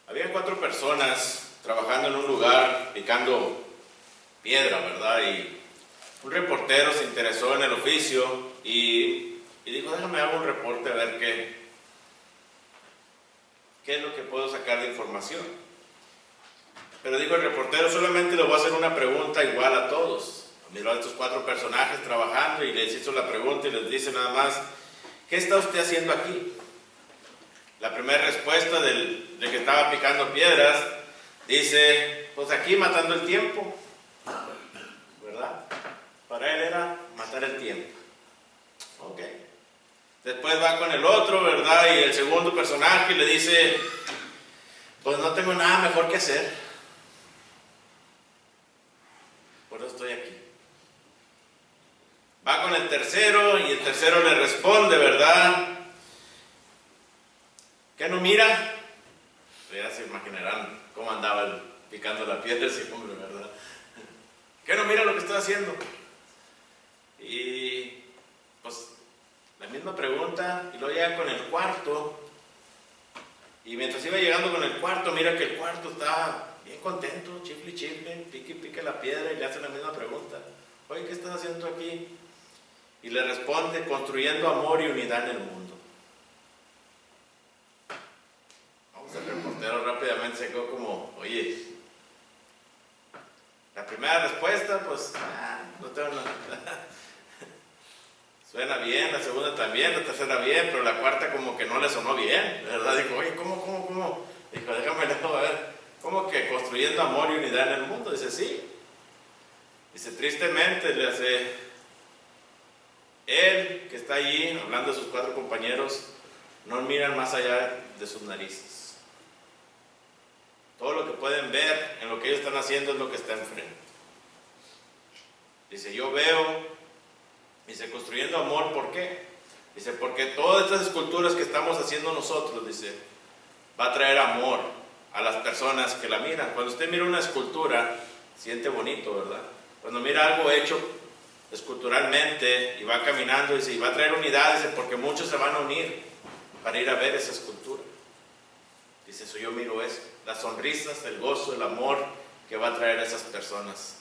Había 4 personas trabajando en un lugar picando piedra, ¿verdad? Y un reportero se interesó en el oficio y dijo, déjame hacer un reporte a ver qué es lo que puedo sacar de información. Pero dijo el reportero, solamente le voy a hacer una pregunta igual a todos. Miró a estos 4 personajes trabajando y les hizo la pregunta y les dice nada más, ¿qué está usted haciendo aquí? La primera respuesta del que estaba picando piedras dice, pues aquí matando el tiempo, ¿verdad? Para él era matar el tiempo. Ok. Después va con el otro, ¿verdad? Y el segundo personaje le dice, pues no tengo nada mejor que hacer. Por eso estoy aquí. Va con el tercero y el tercero le responde, ¿verdad? ¿Qué no mira? Ya se imaginarán cómo andaba picando la piedra ese hombre, ¿verdad? ¿Qué no mira lo que estoy haciendo? Y pues la misma pregunta, y luego llega con el cuarto, y mientras iba llegando con el cuarto, mira que el cuarto está bien contento, chifle, pique la piedra, y le hace la misma pregunta. Oye, ¿qué estás haciendo aquí? Y le responde, construyendo amor y unidad en el mundo. El reportero rápidamente se quedó como, oye, la primera respuesta, pues, no tengo nada. Suena bien, la segunda también, la tercera bien, pero la cuarta como que no le sonó bien, ¿verdad? Dijo, oye, ¿cómo? Dijo, déjame a ver, ¿cómo que construyendo amor y unidad en el mundo? Dice, sí. Dice, tristemente, le hace, él que está allí, hablando de sus 4 compañeros, no miran más allá de sus narices. Todo lo que pueden ver en lo que ellos están haciendo es lo que está enfrente. Dice, yo veo, dice, construyendo amor, ¿por qué? Dice, porque todas estas esculturas que estamos haciendo nosotros, dice, va a traer amor a las personas que la miran. Cuando usted mira una escultura, siente bonito, ¿verdad? Cuando mira algo hecho esculturalmente y va caminando, dice, y va a traer unidad, dice, porque muchos se van a unir para ir a ver esa escultura. Dice, eso yo miro eso, las sonrisas, el gozo, el amor que va a traer a esas personas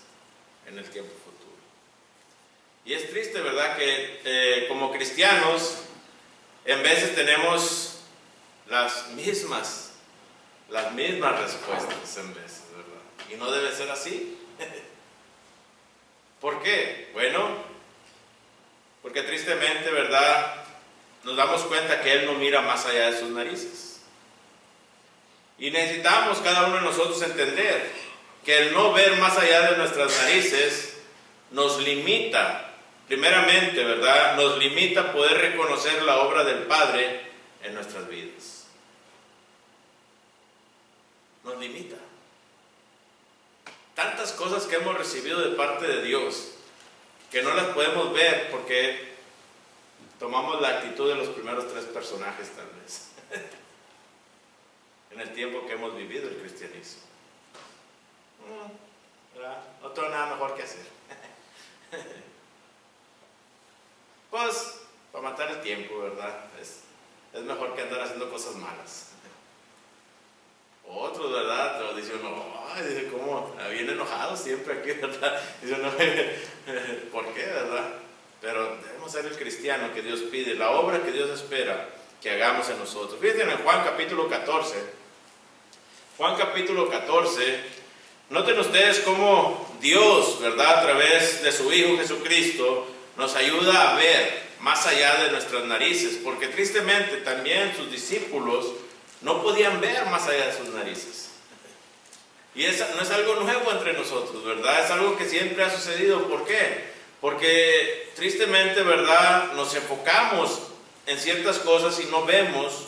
en el tiempo futuro. Y es triste, ¿verdad? Que como cristianos, en veces tenemos las mismas respuestas en veces, ¿verdad? Y no debe ser así. ¿Por qué? Bueno, porque tristemente, ¿verdad? Nos damos cuenta que Él no mira más allá de sus narices. Y necesitamos cada uno de nosotros entender que el no ver más allá de nuestras narices nos limita, primeramente, ¿verdad? Nos limita poder reconocer la obra del Padre en nuestras vidas. Nos limita. Tantas cosas que hemos recibido de parte de Dios que no las podemos ver porque tomamos la actitud de los primeros 3 personajes tal vez. En el tiempo que hemos vivido el cristianismo. No tengo nada mejor que hacer. Pues, para matar el tiempo, ¿verdad? Es mejor que andar haciendo cosas malas. Otros, ¿verdad? Lo dice uno, dice, ¿cómo? Bien enojado siempre aquí, ¿verdad? Dice uno, ¿por qué, verdad? Pero debemos ser el cristiano que Dios pide, la obra que Dios espera que hagamos en nosotros. Fíjense en Juan capítulo 14. Juan capítulo 14, noten ustedes cómo Dios, ¿verdad? A través de su Hijo Jesucristo, nos ayuda a ver más allá de nuestras narices, porque tristemente también sus discípulos no podían ver más allá de sus narices. Y eso no es algo nuevo entre nosotros, ¿verdad? Es algo que siempre ha sucedido. ¿Por qué? Porque tristemente, ¿verdad? Nos enfocamos en ciertas cosas y no vemos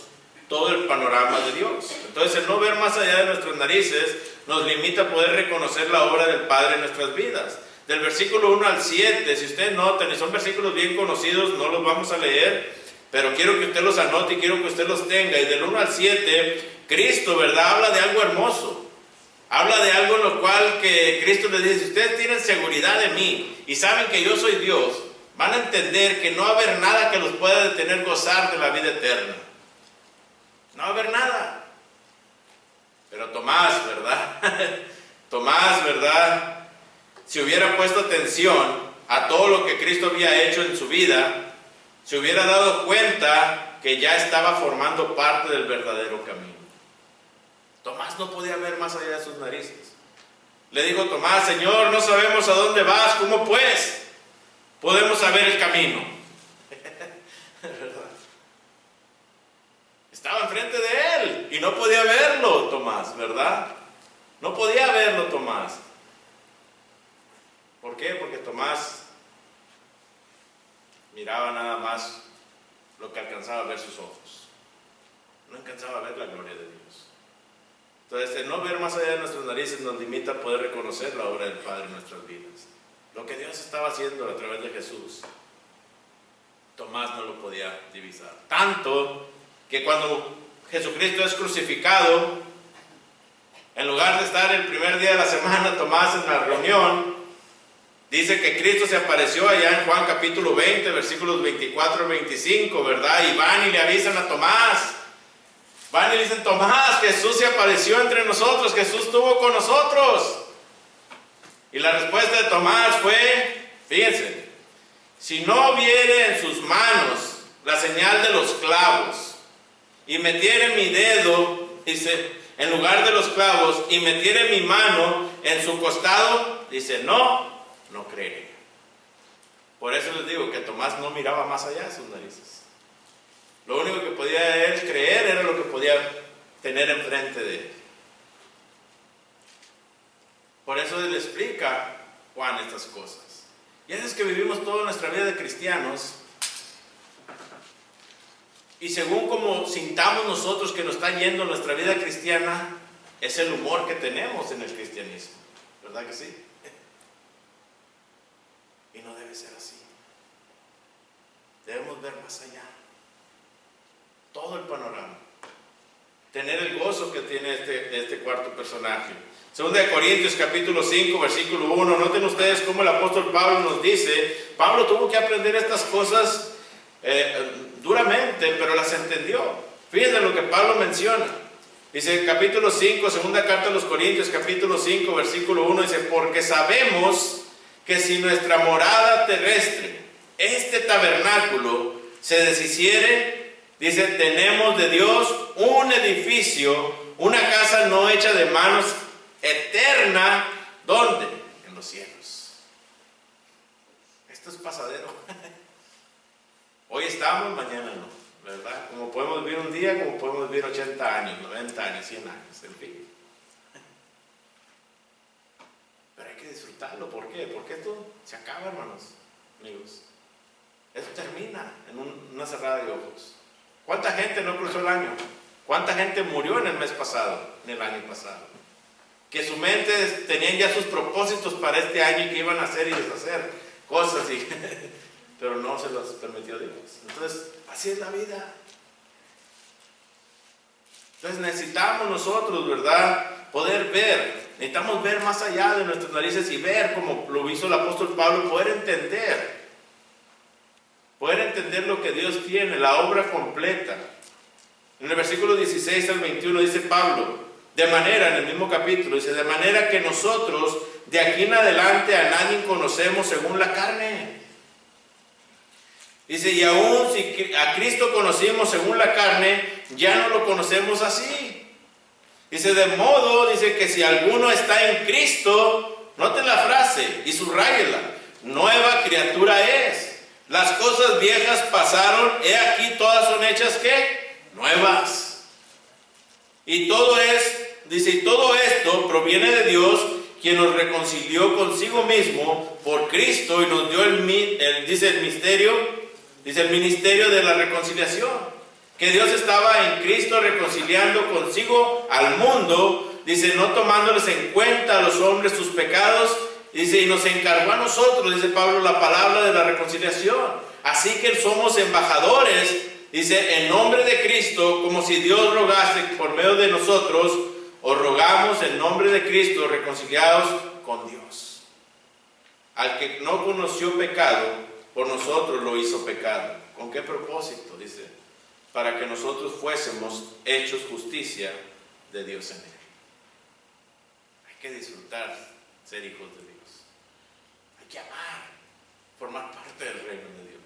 todo el panorama de Dios. Entonces, el no ver más allá de nuestras narices nos limita a poder reconocer la obra del Padre en nuestras vidas. Del versículo 1 al 7, si ustedes notan, y son versículos bien conocidos, no los vamos a leer, pero quiero que usted los anote y quiero que usted los tenga. Y del 1 al 7, Cristo, ¿verdad? Habla de algo hermoso. Habla de algo en lo cual que Cristo les dice, si ustedes tienen seguridad de mí y saben que yo soy Dios, van a entender que no va a haber nada que los pueda detener gozar de la vida eterna. No va a haber nada. Pero Tomás, ¿verdad? Tomás, ¿verdad? Si hubiera puesto atención a todo lo que Cristo había hecho en su vida, se hubiera dado cuenta que ya estaba formando parte del verdadero camino. Tomás no podía ver más allá de sus narices. Le dijo Tomás: Señor, no sabemos a dónde vas, ¿cómo pues podemos saber el camino? ¿Verdad? Estaba enfrente de él y no podía verlo Tomás, ¿verdad? No podía verlo Tomás. ¿Por qué? Porque Tomás miraba nada más lo que alcanzaba a ver sus ojos. No alcanzaba a ver la gloria de Dios. Entonces, el no ver más allá de nuestras narices nos limita a poder reconocer la obra del Padre en nuestras vidas. Lo que Dios estaba haciendo a través de Jesús, Tomás no lo podía divisar. Tanto que cuando Jesucristo es crucificado, en lugar de estar el primer día de la semana Tomás en la reunión, dice que Cristo se apareció allá en Juan capítulo 20, versículos 24 y 25, ¿verdad? Y van y le avisan a Tomás. Van y le dicen: Tomás, Jesús se apareció entre nosotros, Jesús estuvo con nosotros. Y la respuesta de Tomás fue, fíjense: si no viere en sus manos la señal de los clavos, y metiere mi dedo, dice, en lugar de los clavos, y metiere mi mano en su costado, dice, no creeré. Por eso les digo que Tomás no miraba más allá de sus narices. Lo único que podía él creer era lo que podía tener enfrente de él. Por eso él explica Juan estas cosas. Y es que vivimos toda nuestra vida de cristianos, y según como sintamos nosotros que nos está yendo nuestra vida cristiana, es el humor que tenemos en el cristianismo. ¿Verdad que sí? Y no debe ser así. Debemos ver más allá. Todo el panorama. Tener el gozo que tiene este cuarto personaje. Segunda de Corintios capítulo 5, versículo 1. Noten ustedes cómo el apóstol Pablo nos dice. Pablo tuvo que aprender estas cosas duramente, pero las entendió. Fíjense lo que Pablo menciona. Dice capítulo 5, segunda carta a los Corintios, capítulo 5, versículo 1. Dice: porque sabemos que si nuestra morada terrestre, este tabernáculo, se deshiciere, dice, tenemos de Dios un edificio, una casa no hecha de manos, eterna. ¿Dónde? En los cielos. Esto es pasadero. Hoy estamos, mañana no, ¿verdad? Como podemos vivir un día, como podemos vivir 80 años, 90 años, 100 años, en fin. Pero hay que disfrutarlo. ¿Por qué? Porque esto se acaba, hermanos, amigos. Esto termina en una cerrada de ojos. ¿Cuánta gente no cruzó el año? ¿Cuánta gente murió en el mes pasado, en el año pasado? Que su mente tenían ya sus propósitos para este año y que iban a hacer y deshacer cosas, pero no se los permitió Dios. Entonces, así es la vida. Entonces necesitamos nosotros, ¿verdad?, poder ver. Necesitamos ver más allá de nuestras narices y ver, como lo hizo el apóstol Pablo, poder entender lo que Dios tiene, la obra completa. En el versículo 16 al 21 dice Pablo, de manera, en el mismo capítulo, dice, de manera que nosotros de aquí en adelante a nadie conocemos según la carne. Dice, y aún si a Cristo conocimos según la carne, ya no lo conocemos así. Dice, de modo, dice, que si alguno está en Cristo, noten la frase y subráyela, nueva criatura es. Las cosas viejas pasaron, he aquí todas son hechas, ¿qué? Nuevas. Y todo dice, y todo esto proviene de Dios, quien nos reconcilió consigo mismo por Cristo y nos dio el ministerio de la reconciliación. Que Dios estaba en Cristo reconciliando consigo al mundo, dice, no tomándoles en cuenta a los hombres sus pecados, dice, y nos encargó a nosotros, dice Pablo, la palabra de la reconciliación. Así que somos embajadores, dice, en nombre de Cristo, como si Dios rogase por medio de nosotros, os rogamos en nombre de Cristo, reconciliados con Dios. Al que no conoció pecado, por nosotros lo hizo pecado. ¿Con qué propósito? Dice, para que nosotros fuésemos hechos justicia de Dios en él. que disfrutar ser hijos de Dios. Hay que amar, formar parte del reino de Dios.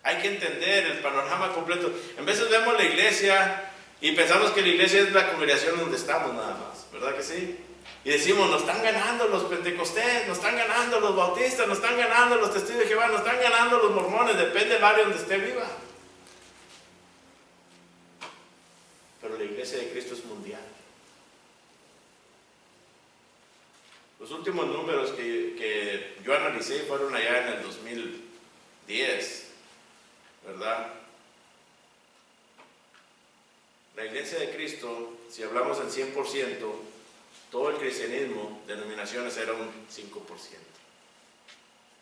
Hay que entender el panorama completo. En veces vemos la iglesia y pensamos que la iglesia es la congregación donde estamos nada más, ¿verdad que sí? Y decimos, nos están ganando los pentecostés, nos están ganando los bautistas, nos están ganando los testigos de Jehová, nos están ganando los mormones, depende del área donde esté viva. Pero la iglesia de Cristo es mundial. Los últimos números que yo analicé fueron allá en el 2010, ¿verdad? La iglesia de Cristo, si hablamos del 100%, todo el cristianismo, denominaciones, era un 5%.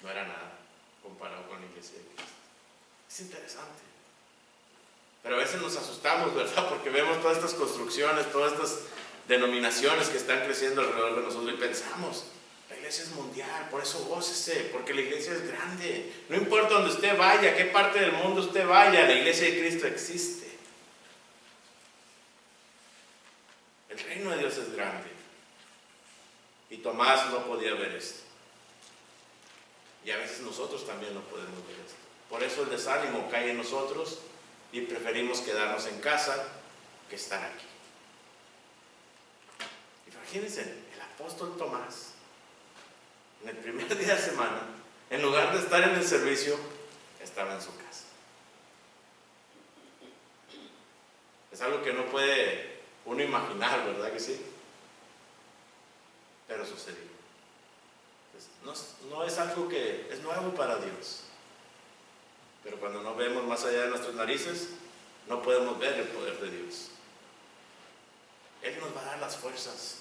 No era nada comparado con la iglesia de Cristo. Es interesante. Pero a veces nos asustamos, ¿verdad? Porque vemos todas estas construcciones, todas estas denominaciones que están creciendo alrededor de nosotros y pensamos, la iglesia es mundial, por eso gócese, porque la iglesia es grande. No importa donde usted vaya, a qué parte del mundo usted vaya, la iglesia de Cristo existe. El reino de Dios es grande. Y Tomás no podía ver esto. Y a veces nosotros también no podemos ver esto. Por eso el desánimo cae en nosotros y preferimos quedarnos en casa que estar aquí. Imagínense, el apóstol Tomás, en el primer día de semana, en lugar de estar en el servicio, estaba en su casa. Es algo que no puede uno imaginar, ¿verdad que sí? Pero sucedió. No es algo que es nuevo para Dios. Pero cuando no vemos más allá de nuestras narices, no podemos ver el poder de Dios. Él nos va a dar las fuerzas.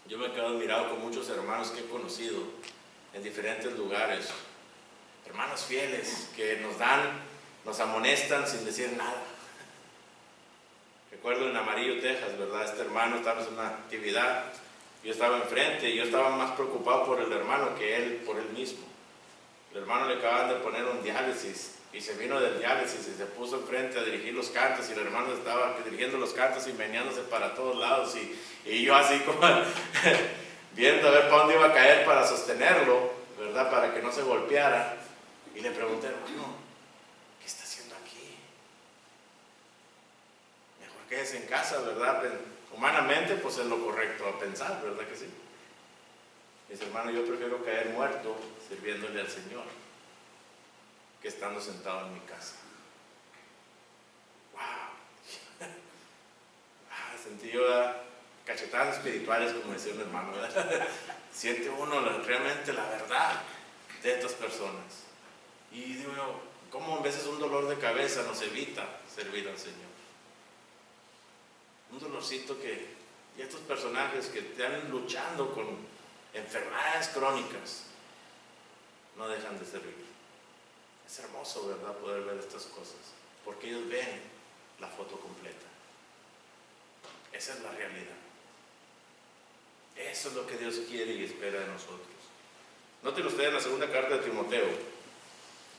Yo me he quedado admirado con muchos hermanos que he conocido en diferentes lugares. Hermanos fieles que nos amonestan sin decir nada. Recuerdo en Amarillo, Texas, ¿verdad? Este hermano estaba en una actividad. Yo estaba enfrente y yo estaba más preocupado por el hermano que él por él mismo. El hermano le acaban de poner un diálisis y se vino del diálisis y se puso enfrente a dirigir los cantos y el hermano estaba dirigiendo los cantos y meneándose para todos lados y yo así como viendo a ver para dónde iba a caer para sostenerlo, ¿verdad? Para que no se golpeara. Y le pregunté, hermano, ¿qué está haciendo aquí? Mejor quédese en casa, ¿verdad? Humanamente, pues es lo correcto a pensar, ¿verdad que sí? Dice, hermano, yo prefiero caer muerto sirviéndole al Señor que estando sentado en mi casa. ¡Wow! Sentí yo cachetadas espirituales, como decía un hermano, ¿verdad? Siente uno realmente la verdad de estas personas. Y digo yo, ¿cómo a veces un dolor de cabeza nos evita servir al Señor? Un dolorcito y estos personajes que están luchando con enfermedades crónicas no dejan de servir. Es hermoso, ¿verdad?, poder ver estas cosas, porque ellos ven la foto completa. Esa es la realidad. Eso es lo que Dios quiere y espera de nosotros. Noten ustedes en la segunda carta de Timoteo.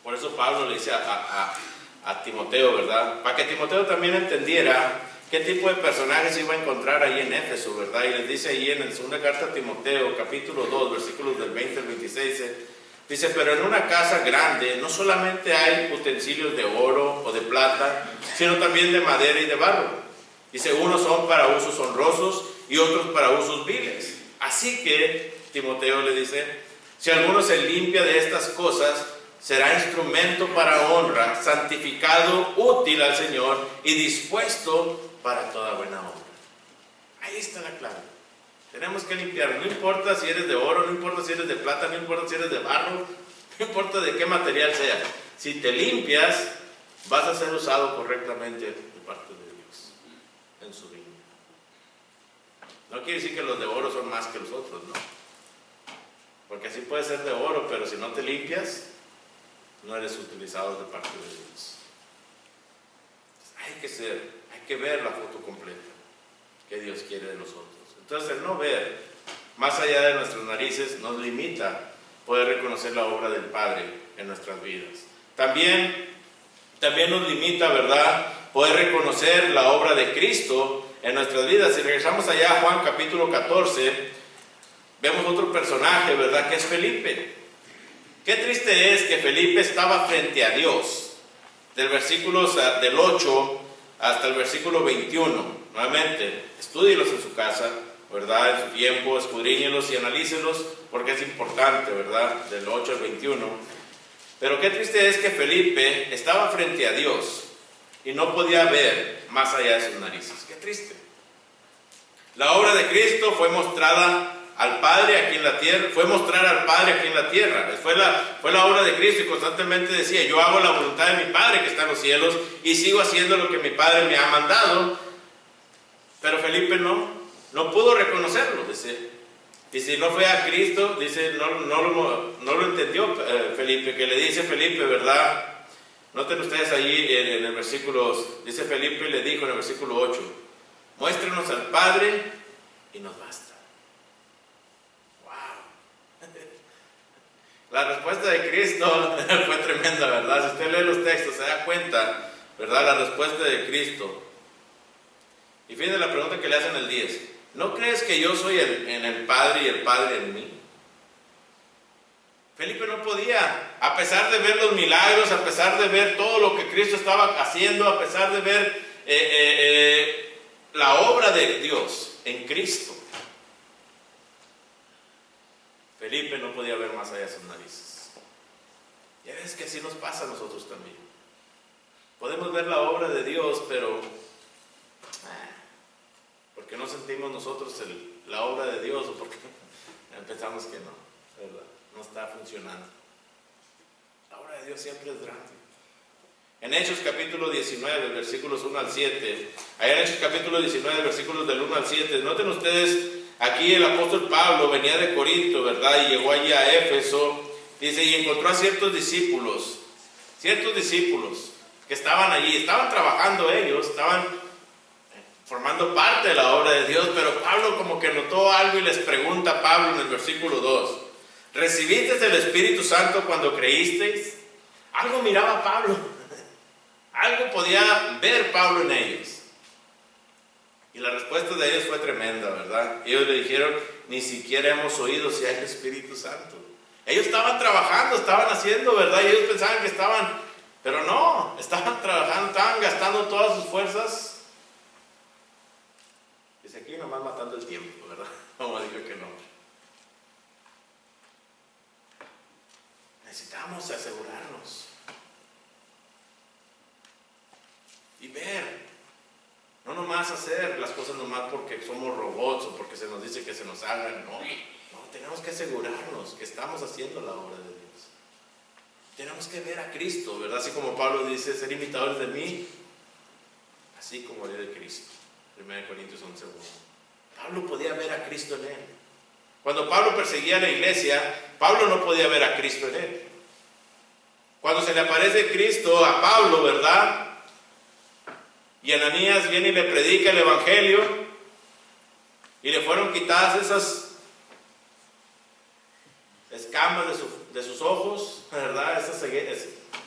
Por eso Pablo le dice a Timoteo, ¿verdad? Para que Timoteo también entendiera qué tipo de personajes iba a encontrar ahí en Éfeso, ¿verdad? Y les dice ahí en la segunda carta a Timoteo, capítulo 2, versículos del 20 al 26, dice, pero en una casa grande no solamente hay utensilios de oro o de plata, sino también de madera y de barro. Dice, unos son para usos honrosos y otros para usos viles. Así que, Timoteo le dice, si alguno se limpia de estas cosas, será instrumento para honra, santificado, útil al Señor y dispuesto para toda buena obra. Ahí está la clave. Tenemos que limpiar. No importa si eres de oro, no importa si eres de plata, no importa si eres de barro, no importa de qué material sea. Si te limpias, vas a ser usado correctamente de parte de Dios en su vida. No quiere decir que los de oro son más que los otros, no. Porque así puede ser de oro, pero si no te limpias, no eres utilizado de parte de Dios. Hay que ver la foto completa que Dios quiere de nosotros. Entonces, el no ver más allá de nuestras narices nos limita poder reconocer la obra del Padre en nuestras vidas. También nos limita, ¿verdad?, poder reconocer la obra de Cristo en nuestras vidas. Si regresamos allá a Juan capítulo 14, vemos otro personaje, ¿verdad? Que es Felipe. Qué triste es que Felipe estaba frente a Dios. Del versículo del 8 hasta el versículo 21. Nuevamente, estúdielos en su casa, ¿verdad? En su tiempo, escudriñelos y analícelos, porque es importante, ¿verdad? Del 8 al 21. Pero qué triste es que Felipe estaba frente a Dios y no podía ver más allá de sus narices. Qué triste. La obra de Cristo fue mostrada al Padre aquí en la tierra, fue mostrar al Padre aquí en la tierra. Fue la obra de Cristo y constantemente decía, yo hago la voluntad de mi Padre que está en los cielos y sigo haciendo lo que mi Padre me ha mandado. Pero Felipe no pudo reconocerlo, dice. Y si no fue a Cristo, dice, no lo entendió Felipe, que le dice Felipe, ¿verdad? Noten ustedes allí en el versículo, dice Felipe le dijo en el versículo 8, muéstrenos al Padre y nos basta. ¡Wow! La respuesta de Cristo fue tremenda, ¿verdad? Si usted lee los textos se da cuenta, ¿verdad? La respuesta de Cristo. Y fíjense la pregunta que le hacen el 10. ¿No crees que yo soy en el Padre y el Padre en mí? Felipe no podía, a pesar de ver los milagros, a pesar de ver todo lo que Cristo estaba haciendo, a pesar de ver la obra de Dios en Cristo. Felipe no podía ver más allá de sus narices. Ya ves que así nos pasa a nosotros también. Podemos ver la obra de Dios, pero porque no sentimos nosotros la obra de Dios o porque pensamos que no, ¿verdad? No está funcionando. La obra de Dios siempre es grande. En Hechos capítulo 19, versículos 1 al 7, allá en Hechos capítulo 19, versículos del 1 al 7, noten ustedes, aquí el apóstol Pablo venía de Corinto, ¿verdad? Y llegó allí a Éfeso, dice, y encontró a ciertos discípulos que estaban allí, estaban trabajando ellos, estaban formando parte de la obra de Dios, pero Pablo como que notó algo y les pregunta a Pablo en el versículo 2, ¿recibisteis el Espíritu Santo cuando creísteis? Algo miraba Pablo, algo podía ver Pablo en ellos. Y la respuesta de ellos fue tremenda, ¿verdad? Ellos le dijeron, ni siquiera hemos oído si hay Espíritu Santo. Ellos estaban trabajando, estaban haciendo, ¿verdad? Y ellos pensaban que estaban, pero no, estaban trabajando, estaban gastando todas sus fuerzas. Dice aquí nomás matando el tiempo, ¿verdad? Como dijo que no. Necesitamos asegurarnos y ver, no nomás hacer las cosas nomás porque somos robots o porque se nos dice que se nos hagan, no, tenemos que asegurarnos que estamos haciendo la obra de Dios. Tenemos que ver a Cristo, ¿verdad? Así como Pablo dice, ser imitadores de mí, así como yo de Cristo. 1 Corintios 11:1. Pablo podía ver a Cristo en él. Cuando Pablo perseguía a la iglesia, Pablo no podía ver a Cristo en él. Cuando se le aparece Cristo a Pablo, ¿verdad? Y Ananías viene y le predica el evangelio y le fueron quitadas esas escamas de sus ojos, ¿verdad?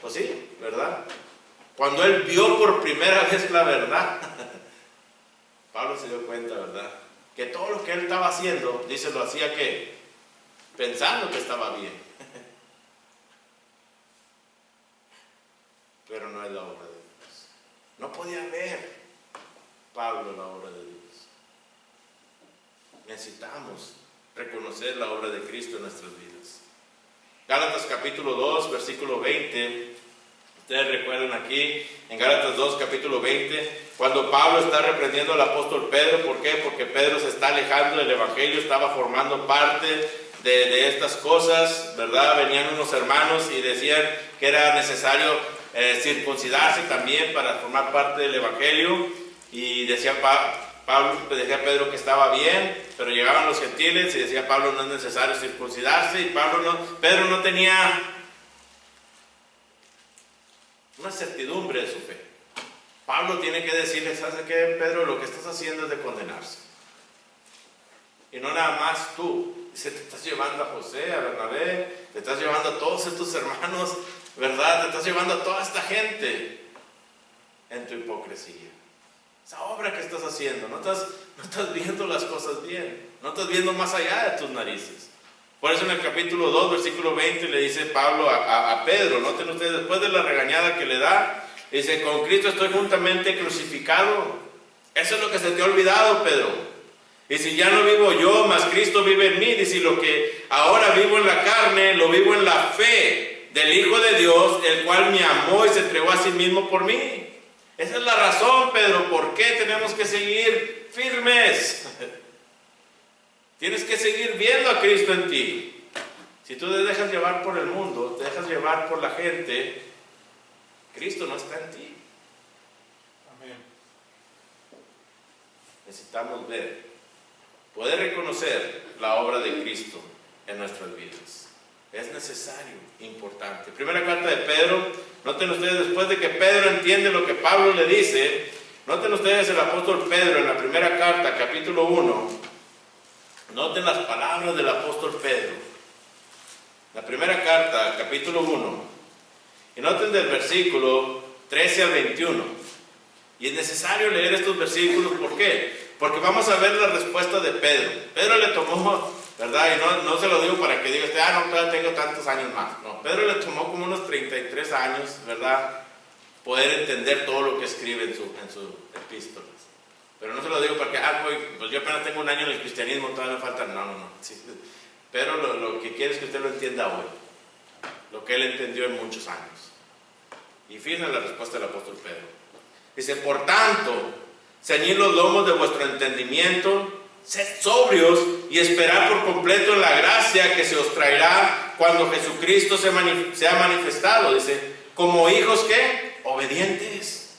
Pues sí, ¿verdad? Cuando él vio por primera vez la verdad, Pablo se dio cuenta, ¿verdad? Que todo lo que él estaba haciendo, dice, lo hacía que pensando que estaba bien. Pero no es la obra de Dios. No podía ver Pablo la obra de Dios. Necesitamos reconocer la obra de Cristo en nuestras vidas. Gálatas capítulo 2, versículo 20. Ustedes recuerdan aquí, en Gálatas 2, capítulo 20, cuando Pablo está reprendiendo al apóstol Pedro. ¿Por qué? Porque Pedro se está alejando del evangelio, estaba formando parte de estas cosas, ¿verdad? Venían unos hermanos y decían que era necesario circuncidarse también para formar parte del evangelio, y decía decía Pedro que estaba bien, pero llegaban los gentiles y decía Pablo, no es necesario circuncidarse, y Pedro no tenía una certidumbre de su fe. Pablo tiene que decirle, ¿sabes qué, Pedro? Lo que estás haciendo es de condenarse. Y no nada más tú. Dice, te estás llevando a José, a Bernabé, te estás llevando a todos estos hermanos, ¿verdad? Te estás llevando a toda esta gente en tu hipocresía. esa obra que estás haciendo. No estás viendo las cosas bien. No estás viendo más allá de tus narices. Por eso en el capítulo 2, versículo 20, le dice Pablo a Pedro, noten ustedes, después de la regañada que le da, dice, con Cristo estoy juntamente crucificado. Eso es lo que se te ha olvidado, Pedro. Y si ya no vivo yo, mas Cristo vive en mí. Dice, lo que ahora vivo en la carne, lo vivo en la fe del Hijo de Dios, el cual me amó y se entregó a sí mismo por mí. Esa es la razón, Pedro, por qué tenemos que seguir firmes. Tienes que seguir viendo a Cristo en ti. Si tú te dejas llevar por el mundo, te dejas llevar por la gente, Cristo no está en ti. Amén. Necesitamos ver, poder reconocer la obra de Cristo en nuestras vidas. Es necesario, importante. Primera carta de Pedro, noten ustedes, después de que Pedro entiende lo que Pablo le dice, noten ustedes el apóstol Pedro en la primera carta, capítulo 1, noten las palabras del apóstol Pedro. La primera carta, capítulo 1, y noten del versículo 13 al 21. Y es necesario leer estos versículos, ¿por qué? Porque vamos a ver la respuesta de Pedro. Pedro le tomó, ¿verdad? Y no se lo digo para que diga usted, no, todavía tengo tantos años más. No, Pedro le tomó como unos 33 años, ¿verdad? Poder entender todo lo que escribe en sus epístolas. Pero no se lo digo porque, pues yo apenas tengo un año en el cristianismo, todavía me falta. No. Sí. Pero lo que quiero es que usted lo entienda hoy. Lo que él entendió en muchos años. Y fíjense la respuesta del apóstol Pedro. Dice, por tanto, ceñid los lomos de vuestro entendimiento, sed sobrios y esperad por completo en la gracia que se os traerá cuando Jesucristo sea manifestado. Dice, como hijos, ¿qué? Obedientes.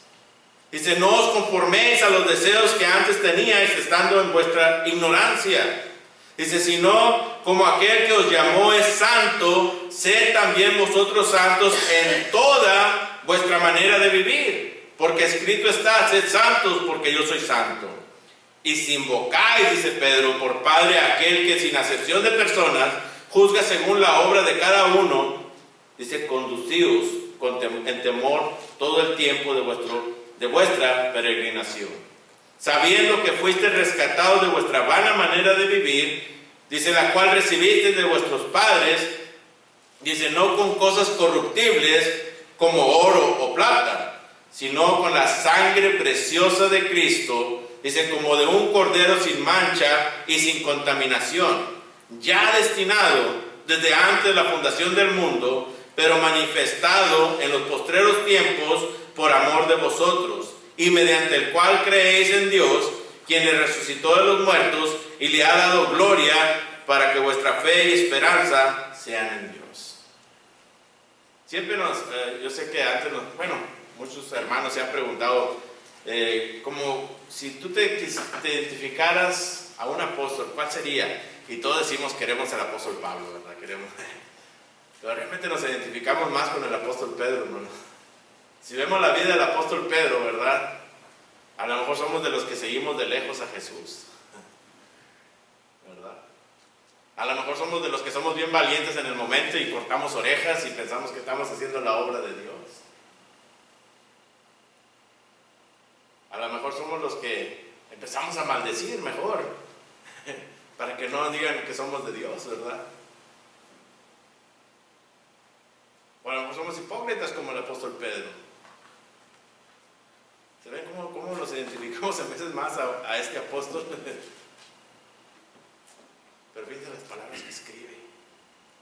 Dice, no os conforméis a los deseos que antes teníais estando en vuestra ignorancia. Dice, sino como aquel que os llamó es santo, sed también vosotros santos en toda vuestra manera de vivir. Porque escrito está, sed santos porque yo soy santo. Y si invocáis, dice Pedro, por Padre a aquel que sin acepción de personas juzga según la obra de cada uno, dice, conducíos en temor todo el tiempo de vuestra peregrinación, sabiendo que fuisteis rescatados de vuestra vana manera de vivir, dice, la cual recibisteis de vuestros padres, dice, no con cosas corruptibles como oro o plata, sino con la sangre preciosa de Cristo, dice, como de un cordero sin mancha y sin contaminación, ya destinado desde antes de la fundación del mundo, pero manifestado en los postreros tiempos por amor de vosotros, y mediante el cual creéis en Dios, quien le resucitó de los muertos y le ha dado gloria, para que vuestra fe y esperanza sean en Dios. Siempre yo sé que antes, muchos hermanos se han preguntado, como si tú te identificaras a un apóstol, ¿cuál sería? Y todos decimos, queremos al apóstol Pablo, ¿verdad? Pero realmente nos identificamos más con el apóstol Pedro, ¿no? Si vemos la vida del apóstol Pedro, ¿verdad? A lo mejor somos de los que seguimos de lejos a Jesús, ¿verdad? A lo mejor somos de los que somos bien valientes en el momento y cortamos orejas y pensamos que estamos haciendo la obra de Dios. A lo mejor somos los que empezamos a maldecir mejor, para que no digan que somos de Dios, ¿verdad? O a lo mejor somos hipócritas como el apóstol Pedro. ¿Se ven cómo nos identificamos a veces más a este apóstol? Pero fíjense las palabras que escribe.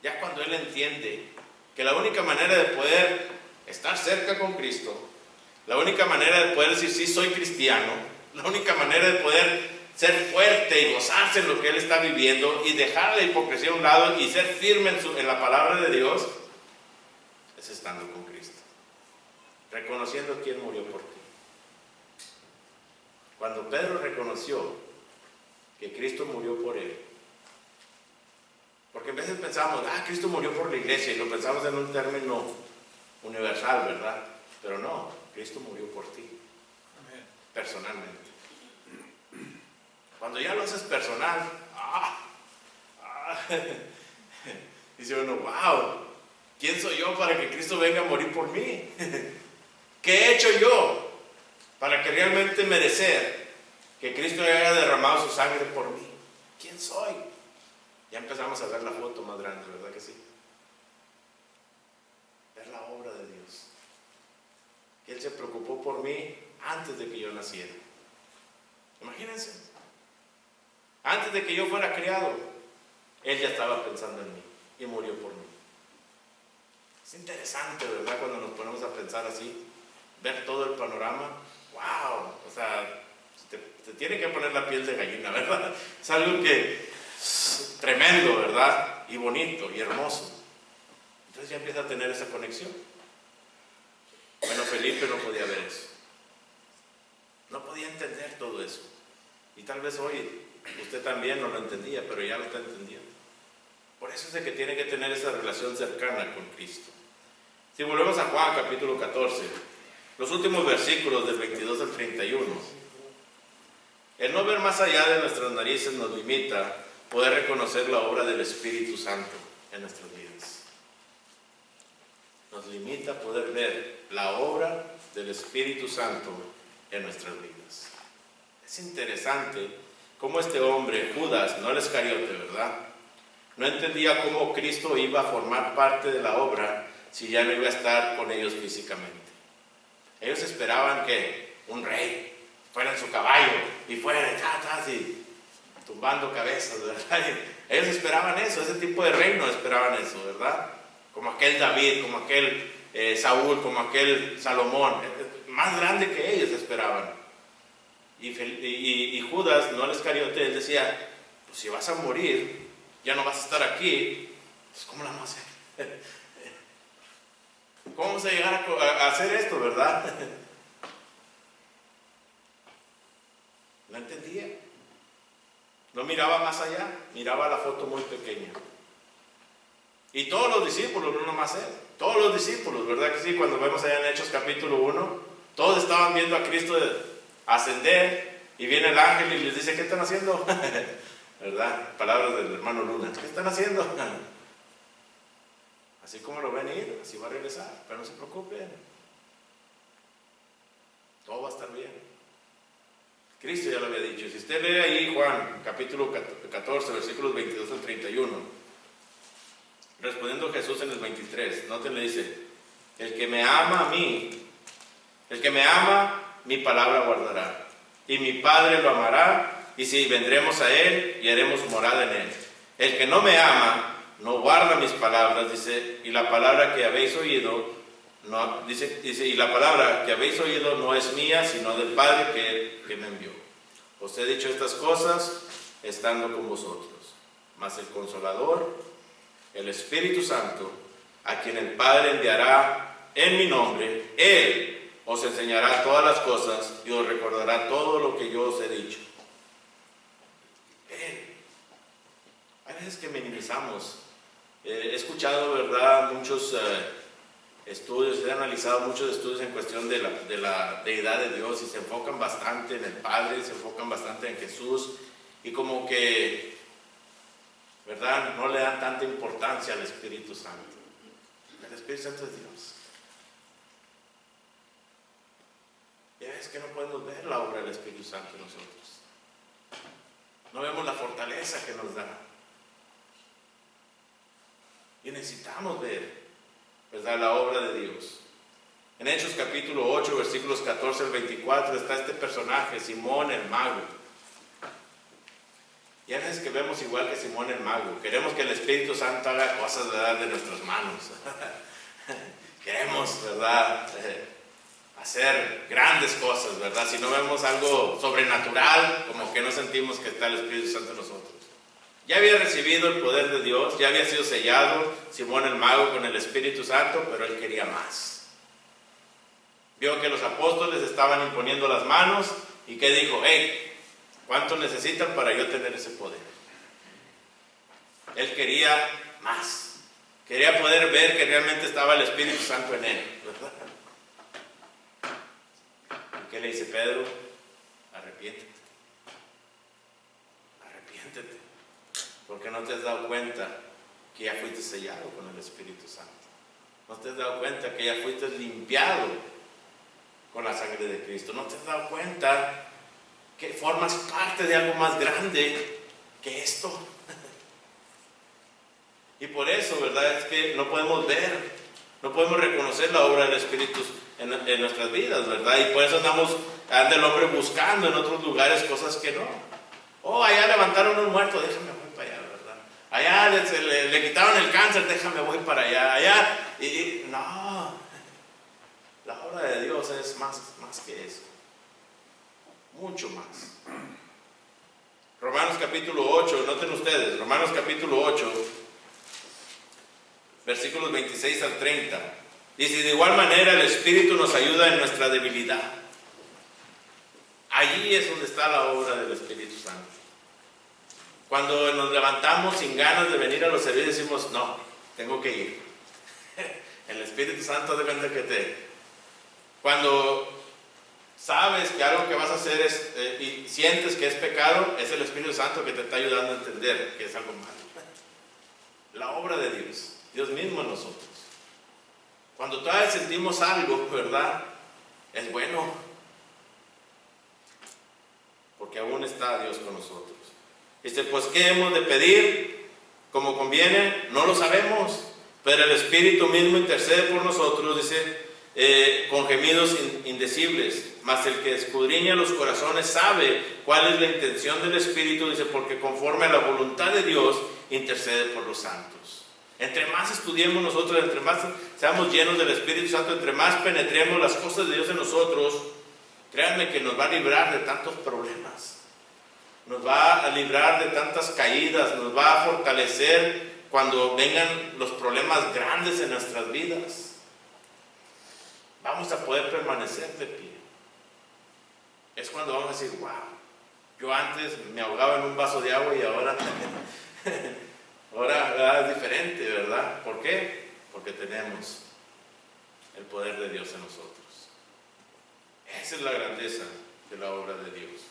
Ya cuando él entiende que la única manera de poder estar cerca con Cristo, la única manera de poder decir sí soy cristiano, la única manera de poder ser fuerte y gozarse en lo que él está viviendo y dejar la hipocresía a un lado y ser firme en la palabra de Dios, es estando con Cristo, reconociendo quién murió por ti. Cuando Pedro reconoció que Cristo murió por él, porque a veces pensamos, Cristo murió por la iglesia, y lo pensamos en un término universal, ¿verdad? Pero no, Cristo murió por ti, personalmente. Cuando ya lo haces personal, dice uno, wow, ¿quién soy yo para que Cristo venga a morir por mí? ¿Qué he hecho yo para que realmente merecer que Cristo haya derramado su sangre por mí. ¿Quién soy? Ya empezamos a ver la foto más grande, ¿verdad que sí? Ver la obra de Dios. Que Él se preocupó por mí antes de que yo naciera. Imagínense. Antes de que yo fuera criado, Él ya estaba pensando en mí y murió por mí. Es interesante, ¿verdad? Cuando nos ponemos a pensar así, ver todo el panorama. ¡Wow! O sea, te tiene que poner la piel de gallina, ¿verdad? Es algo que es tremendo, ¿verdad? Y bonito y hermoso. Entonces ya empieza a tener esa conexión. Bueno, Felipe no podía ver eso. No podía entender todo eso. Y tal vez hoy usted también no lo entendía, pero ya lo está entendiendo. Por eso es de que tiene que tener esa relación cercana con Cristo. Si volvemos a Juan capítulo 14, los últimos versículos del 22 al 31, el no ver más allá de nuestras narices nos limita a poder reconocer la obra del Espíritu Santo en nuestras vidas. Nos limita a poder ver la obra del Espíritu Santo en nuestras vidas. Es interesante cómo este hombre, Judas, no el Iscariote, ¿verdad? No entendía cómo Cristo iba a formar parte de la obra si ya no iba a estar con ellos físicamente. Ellos esperaban que un rey fuera en su caballo y fuera así, tumbando cabezas, ¿verdad? Ellos esperaban eso, ese tipo de reino esperaban eso, ¿verdad? Como aquel David, como aquel Saúl, como aquel Salomón, más grande que ellos esperaban. Y Judas, no el Iscariote, él decía, pues si vas a morir, ya no vas a estar aquí, pues ¿cómo la vamos a hacer? ¿Cómo vamos a llegar a hacer esto, verdad? No entendía. No miraba más allá, miraba la foto muy pequeña. Y todos los discípulos, no nomás él, todos los discípulos, ¿verdad que sí? Cuando vemos allá en Hechos capítulo 1, todos estaban viendo a Cristo ascender y viene el ángel y les dice, ¿qué están haciendo? ¿Verdad? Palabras del hermano Luna, ¿qué están haciendo? Así como lo ven ir, así va a regresar, pero no se preocupen. Todo va a estar bien. Cristo ya lo había dicho. Si usted lee ahí Juan, capítulo 14, versículos 22 al 31, respondiendo Jesús en el 23, noten, le dice, el que me ama a mí, el que me ama, mi palabra guardará, y mi Padre lo amará, y si vendremos a él y haremos morada en él. El que no me ama, no guarda mis palabras, dice, y la palabra que habéis oído, no, dice, y la palabra que habéis oído no es mía, sino del Padre que me envió. Os he dicho estas cosas estando con vosotros, mas el Consolador, el Espíritu Santo, a quien el Padre enviará en mi nombre, Él os enseñará todas las cosas y os recordará todo lo que yo os he dicho. Él. Hay veces que minimizamos. He escuchado, ¿verdad?, muchos estudios, he analizado muchos estudios en cuestión de la deidad de Dios y se enfocan bastante en el Padre, se enfocan bastante en Jesús y como que, ¿verdad?, no le dan tanta importancia al Espíritu Santo. El Espíritu Santo es Dios. Y es que no podemos ver la obra del Espíritu Santo nosotros. No vemos la fortaleza que nos da. Y necesitamos ver, ¿verdad?, la obra de Dios. En Hechos capítulo 8, versículos 14 al 24, está este personaje, Simón el mago. Y a veces que vemos igual que Simón el mago, queremos que el Espíritu Santo haga cosas, ¿verdad?, de nuestras manos. Queremos, ¿verdad?, hacer grandes cosas, ¿verdad? Si no vemos algo sobrenatural, como que no sentimos que está el Espíritu Santo en nosotros. Ya había recibido el poder de Dios, ya había sido sellado Simón el mago con el Espíritu Santo, pero él quería más. Vio que los apóstoles estaban imponiendo las manos y que dijo, hey, ¿cuánto necesitan para yo tener ese poder? Él quería más, quería poder ver que realmente estaba el Espíritu Santo en él, ¿verdad? ¿Y qué le dice Pedro? Arrepiéntete. Arrepiéntete. Porque no te has dado cuenta que ya fuiste sellado con el Espíritu Santo. No te has dado cuenta que ya fuiste limpiado con la sangre de Cristo. ¿No te has dado cuenta que formas parte de algo más grande que esto? Y por eso, ¿verdad? Es que no podemos ver, no podemos reconocer la obra del Espíritu en nuestras vidas, ¿verdad? Y por eso anda el hombre buscando en otros lugares cosas que no. Oh, allá levantaron un muerto, déjame voy para allá, ¿verdad? Allá le quitaron el cáncer, déjame voy para allá. Allá, no. La obra de Dios es más que eso. Mucho más. Romanos capítulo 8, noten ustedes, Romanos capítulo 8, versículos 26 al 30. Dice, de igual manera el Espíritu nos ayuda en nuestra debilidad. Allí es donde está la obra del Espíritu Santo. Cuando nos levantamos sin ganas de venir a los servicios, decimos, no, tengo que ir. El Espíritu Santo depende que cuando sabes que algo que vas a hacer y sientes que es pecado, es el Espíritu Santo que te está ayudando a entender que es algo malo. La obra de Dios, Dios mismo en nosotros. Cuando todavía sentimos algo, ¿verdad? Es bueno, porque aún está Dios con nosotros. Dice, pues ¿qué hemos de pedir? Como conviene, no lo sabemos, pero el Espíritu mismo intercede por nosotros, dice, con gemidos indecibles, mas el que escudriña los corazones sabe cuál es la intención del Espíritu, dice, porque conforme a la voluntad de Dios intercede por los santos. Entre más estudiemos nosotros, entre más seamos llenos del Espíritu Santo, entre más penetremos las cosas de Dios en nosotros, créanme que nos va a librar de tantos problemas, nos va a librar de tantas caídas, nos va a fortalecer cuando vengan los problemas grandes en nuestras vidas. Vamos a poder permanecer de pie. Es cuando vamos a decir, wow, yo antes me ahogaba en un vaso de agua y ahora es diferente, ¿verdad? ¿Por qué? Porque tenemos el poder de Dios en nosotros. Esa es la grandeza de la obra de Dios.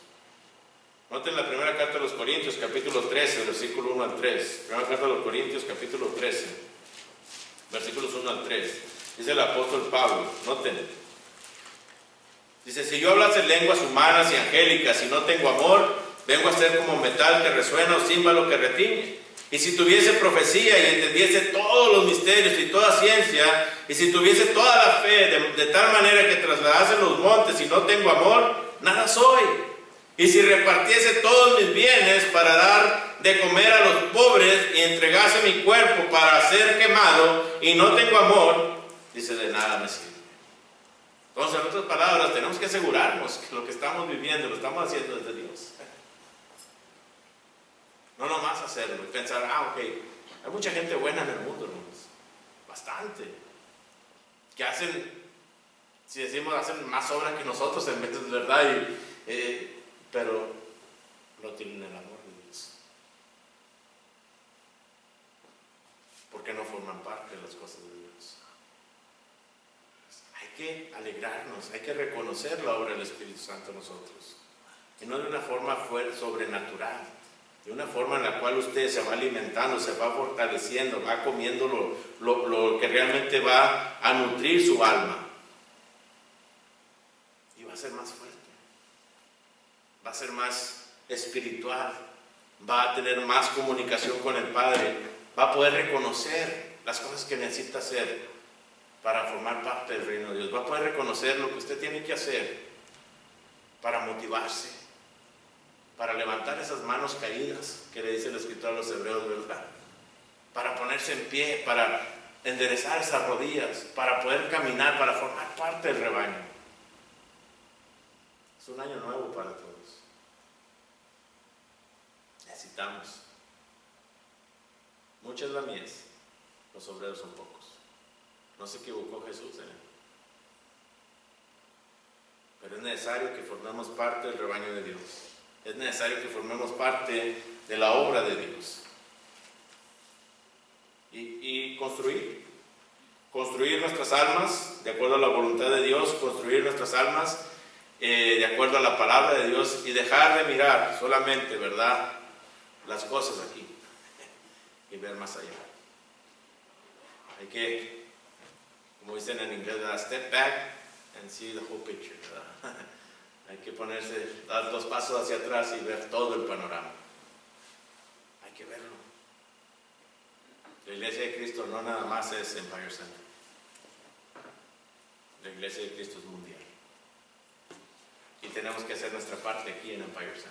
Noten la primera carta de los Corintios, capítulo 13, versículo 1 al 3. Primera carta de los Corintios, capítulo 13, versículos 1 al 3. Dice el apóstol Pablo, noten. Dice, si yo hablase lenguas humanas y angélicas y no tengo amor, vengo a ser como metal que resuena o címbalo que retiñe. Y si tuviese profecía y entendiese todos los misterios y toda ciencia, y si tuviese toda la fe de tal manera que trasladase los montes y no tengo amor, nada soy. Y si repartiese todos mis bienes para dar de comer a los pobres y entregase mi cuerpo para ser quemado y no tengo amor, dice, de nada me sirve. Entonces, en otras palabras, tenemos que asegurarnos que lo que estamos viviendo lo estamos haciendo desde Dios. No nomás hacerlo y pensar, ok, hay mucha gente buena en el mundo, hermanos, bastante, que hacen, si decimos, hacen más obra que nosotros en vez de verdad, pero no tienen el amor de Dios, porque no forman parte de las cosas de Dios. Hay que alegrarnos, hay que reconocer la obra del Espíritu Santo en nosotros, y no de una forma sobrenatural, de una forma en la cual usted se va alimentando, se va fortaleciendo, va comiendo lo que realmente va a nutrir su alma, y va a ser más fuerte, va a ser más espiritual, va a tener más comunicación con el Padre, va a poder reconocer las cosas que necesita hacer para formar parte del reino de Dios, va a poder reconocer lo que usted tiene que hacer para motivarse, para levantar esas manos caídas que le dice el escritor a los hebreos, ¿verdad? Para ponerse en pie, para enderezar esas rodillas, para poder caminar, para formar parte del rebaño. Es un año nuevo para todos. Necesitamos. Mucha es la mies, los obreros son pocos. No se equivocó Jesús en él. Pero es necesario que formemos parte del rebaño de Dios. Es necesario que formemos parte de la obra de Dios. Y construir nuestras almas de acuerdo a la voluntad de Dios, construir nuestras almas de acuerdo a la palabra de Dios y dejar de mirar solamente, ¿verdad?, las cosas aquí y ver más allá. Hay que, como dicen en inglés, step back and see the whole picture, ¿verdad? Hay que ponerse, dar 2 pasos hacia atrás y ver todo el panorama. Hay que verlo. La iglesia de Cristo no nada más es Empire Center. La iglesia de Cristo es mundial. Y tenemos que hacer nuestra parte aquí en Empire Center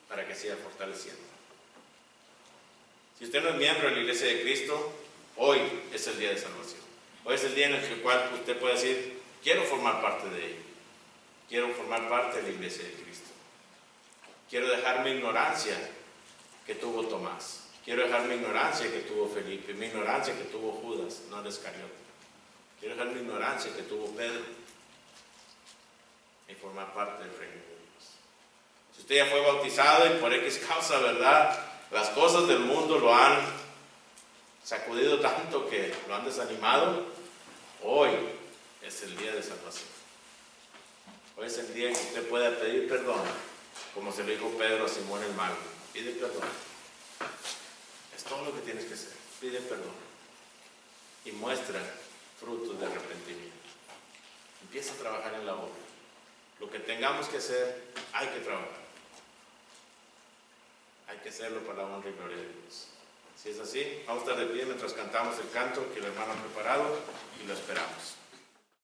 para que siga fortaleciendo. Si usted no es miembro de la iglesia de Cristo, hoy es el día de salvación. Hoy es el día en el cual usted puede decir: quiero formar parte de ella. Quiero formar parte de la iglesia de Cristo. Quiero dejar mi ignorancia que tuvo Tomás. Quiero dejar mi ignorancia que tuvo Felipe, mi ignorancia que tuvo Judas, no el Iscariote. Quiero dejar mi ignorancia que tuvo Pedro y formar parte del reino de Dios. Si usted ya fue bautizado y por X causa, ¿verdad?, las cosas del mundo lo han sacudido tanto que lo han desanimado, hoy es el día de salvación. Hoy es el día en que usted pueda pedir perdón, como se lo dijo Pedro a Simón el Mago. Pide perdón. Es todo lo que tienes que hacer. Pide perdón y muestra frutos de arrepentimiento. Empieza a trabajar en la obra. Lo que tengamos que hacer, hay que trabajar. Hay que hacerlo para la honra y gloria de Dios. Si es así, vamos a estar de pie mientras cantamos el canto que el hermano ha preparado y lo esperamos.